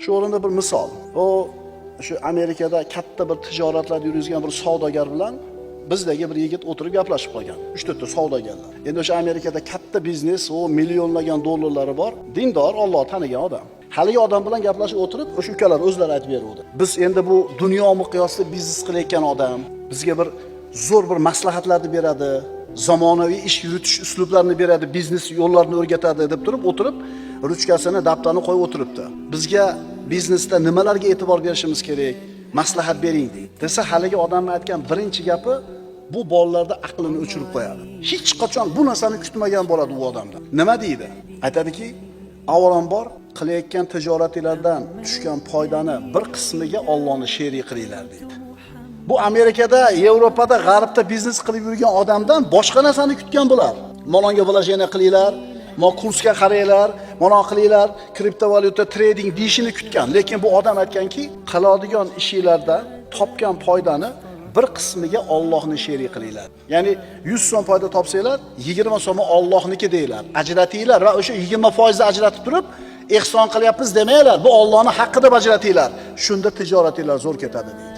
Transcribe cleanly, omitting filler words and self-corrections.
Shu o'rinda bir misol. Shu Amerikada katta bir tijoratlarda yurgan bir savdogar bilan bizdagi bir yigit o'tirib gaplashib qolgan. 3-4 ta savdogarlar. Endi o'sha Amerikada katta biznes, millionlagan dollarlari bor, dindor, Alloh tanigan odam. Haligi odam bilan gaplashib o'tirib, o'sha ukalar o'zlari aytib berdi. Biz endi bu dunyo miqyosida biznes qilayotgan odam bizga bir zo'r bir maslahatlarni beradi, zamonaviy ish yuritish uslublarini beradi, biznes yo'llarini o'rgatadi deb turib o'tirib, ruchkasini, daftarini qo'yib o'tiribdi. Bizga biznesda nimalarga e'tibor berishimiz kerak? Maslahat bering deydi. Desa haligi odamning aytgan birinchi gapi bu bolalarda aqlini o'chirib qo'yadi. Hech qachon bu narsani kutmagan bo'ladi u odamdan. Nima deydi? Aytadiki, avvalambor qilayotgan tijoratinglardan tushgan foydani bir qismiga Allohni sherik qilinglar deydi. Bu Amerikada, Yevropada, G'arbda biznes qilib yurgan odamdan boshqa narsani kutgan bo'lar. Molonga bo'lajana qilinglar, kursga qaranglar, mana qilinglar, kriptovalyuta trading deyishini kutgan. Lekin bu odam aytganki, qiladigan ishingizlarda topgan foydani bir qismiga Allohni sherik qilinglar. Ya'ni 100 so'm foyda topsanglar, 20 so'mi Allohniki deylar. Ajratinglar va o'sha 20% ajratib turib, ehson qilyapmiz demanglar. Bu Allohning haqqi deb ajratinglar. Shunda tijoratinglar zo'r ketadi deydi.